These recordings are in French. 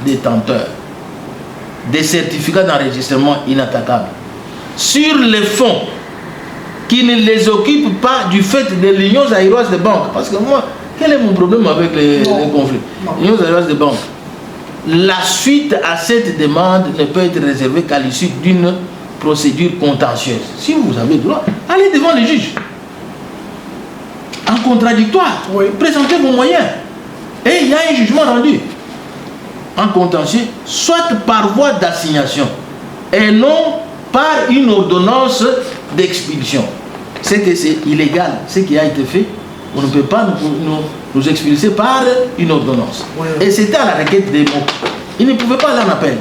détenteurs des certificats d'enregistrement inattaquables sur les fonds qui ne les occupent pas du fait de l'Union zaïroise de banque. Parce que moi, quel est mon problème avec les conflits? L'Union zaïroise de banque. La suite à cette demande ne peut être réservée qu'à l'issue d'une procédure contentieuse. Si vous avez le droit, allez devant les juges. En contradictoire, présentez vos moyens. Et il y a un jugement rendu. En contentieux, soit par voie d'assignation et non par une ordonnance d'expulsion. C'est que c'est illégal, ce qui a été fait. On ne peut pas nous expulser par une ordonnance. Et c'était à la requête des mots. Il ne pouvait pas aller en appel.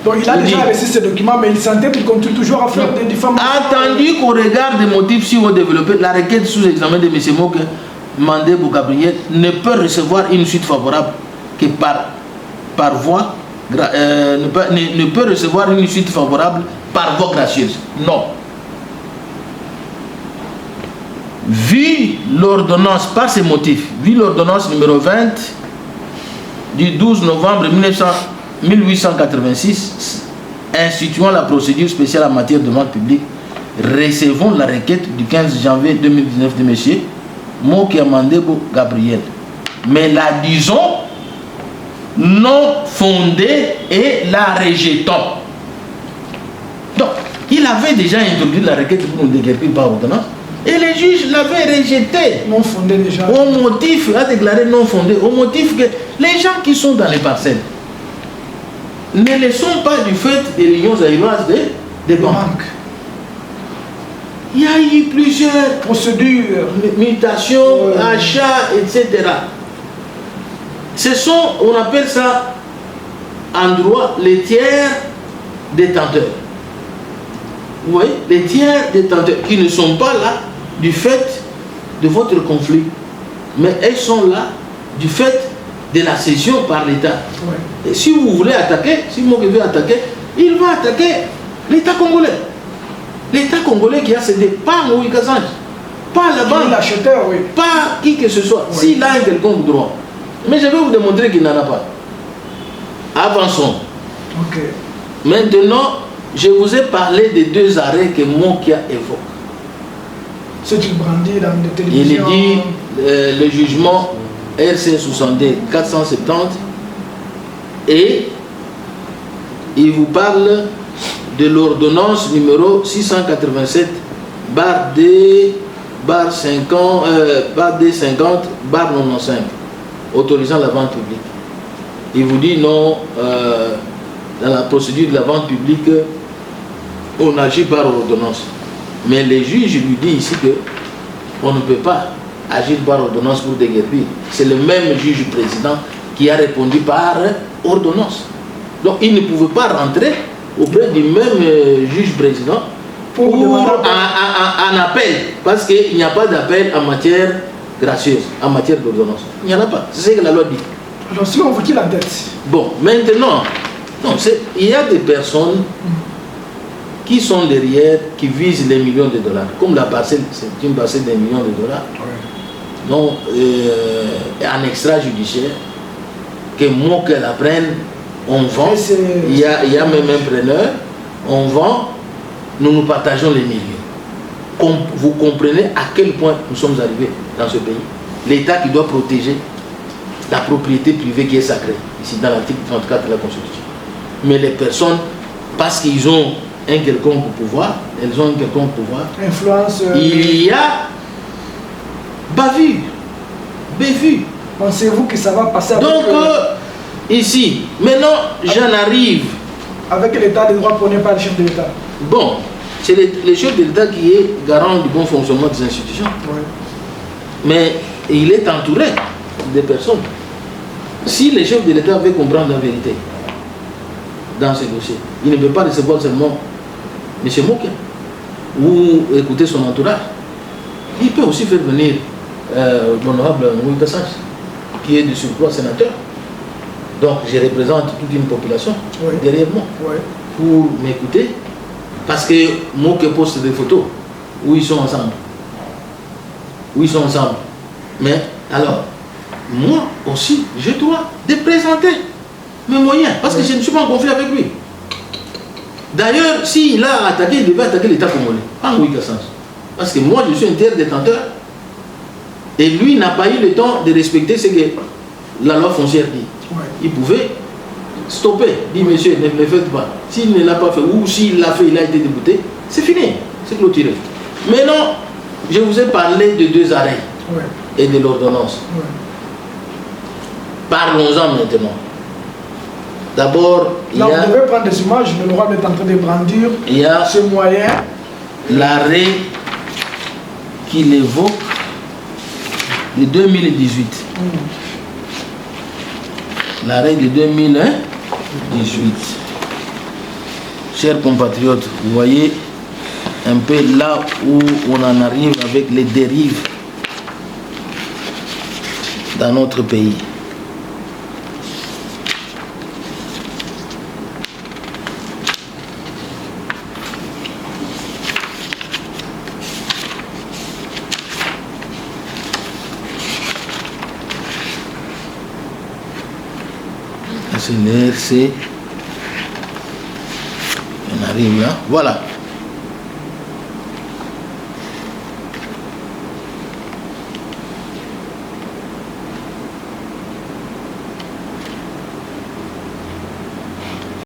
Donc il a déjà reçu ce document, mais il sentait qu'il continue toujours à faire des diffamations. Attendu qu'au regard des motifs si on développé, la requête sous examen de M. Moke, Mandebou Gabriel, ne peut recevoir une suite favorable que par voie, ne peut recevoir une suite favorable par voie gracieuse. Non. Vu l'ordonnance, pas ces motifs, vu l'ordonnance numéro 20 du 12 novembre 1886 instituant la procédure spéciale en matière de vente publique, recevons la requête du 15 janvier 2019 de M. Moke Mandebou Gabriel. Mais la disons non fondée et la rejetons. Donc, il avait déjà introduit la requête pour nous déguerpir par ordonnance. Et les juges l'avaient rejeté. Non fondé déjà. Au motif, a déclaré non fondé, au motif que les gens qui sont dans les parcelles ne le sont pas du fait de l'Union zaïroise des banques. Il y a eu plusieurs procédures, mutations, achats, etc. Ce sont, on appelle ça en droit les tiers détenteurs. Vous voyez, les tiers détenteurs qui ne sont pas là du fait de votre conflit, mais elles sont là du fait de la cession par l'État. Et si vous voulez attaquer, si Moke veut attaquer, il va attaquer l'État congolais. L'État congolais qui a cédé, pas Moïse Kassange, pas la banque, pas qui que ce soit, s'il a un quelconque droit. Mais je vais vous démontrer qu'il n'en a pas. Avançons. Maintenant, je vous ai parlé des deux arrêts que Mokia évoque. Ce qu'il brandit dans les télévisions. Il dit le jugement RC 62 470 et il vous parle de l'ordonnance numéro 687 barre D barre 50 barre D50 barre 95 autorisant la vente publique. Il vous dit non, dans la procédure de la vente publique, on agit par ordonnance. Mais les juges lui disent ici qu'on ne peut pas agir par ordonnance pour déguerpir. C'est le même juge président qui a répondu par ordonnance. Donc il ne pouvait pas rentrer auprès du même juge président pour un appel, parce qu'il n'y a pas d'appel en matière gracieuse, en matière d'ordonnance. Il n'y en a pas. C'est ce que la loi dit. Alors si on vous dit la dette. Bon, maintenant, non, il y a des personnes qui sont derrière, qui visent les millions de dollars. Comme la parcelle, c'est une parcelle d'un million de dollars. Donc, en extrajudiciaire, que moi qu'elle apprenne, on vend. Il y a même un preneur, on vend, nous partageons les millions. Vous comprenez à quel point nous sommes arrivés dans ce pays. L'État qui doit protéger la propriété privée qui est sacrée, ici dans l'article 34 de la Constitution. Mais les personnes, parce qu'ils ont un quelconque pouvoir, elles ont un quelconque pouvoir, influence, il y a bavure, bévue. Pensez-vous que ça va passer avec... Donc, ici, maintenant, j'en arrive. Avec l'État des droits prônés par le chef de l'État. Bon, c'est le chef de l'État qui est garant du bon fonctionnement des institutions. Mais il est entouré de personnes. Si le chef de l'État veut comprendre la vérité dans ce dossier, il ne peut pas recevoir seulement M. Moke ou écouter son entourage. Il peut aussi faire venir l'honorable Moïse Kassange, qui est de surcroît sénateur. Donc je représente toute une population derrière moi pour m'écouter, parce que Moke poste des photos où ils sont ensemble. Où ils sont ensemble. Mais alors, moi aussi, je dois te présenter mes moyens, parce que je ne suis pas en conflit avec lui. D'ailleurs, s'il a attaqué, il devait attaquer l'État congolais, pas en Ouïghassens. Parce que moi, je suis un terre détenteur. Et lui n'a pas eu le temps de respecter ce que la loi foncière dit. Ouais. Il pouvait stopper, dit monsieur, ne le faites pas. S'il ne l'a pas fait, ou s'il l'a fait, il a été débouté, c'est fini, c'est clôturé. Maintenant, je vous ai parlé de 2 arrêts et de l'ordonnance. Ouais. Parlons-en maintenant. D'abord, il y a... Vous devez prendre des images, le roi est en train de brandir ce moyen. L'arrêt qu'il évoque de 2018. L'arrêt de 2018. Chers compatriotes, vous voyez un peu là où on en arrive avec les dérives dans notre pays. C'est l'RC. On arrive là. Voilà.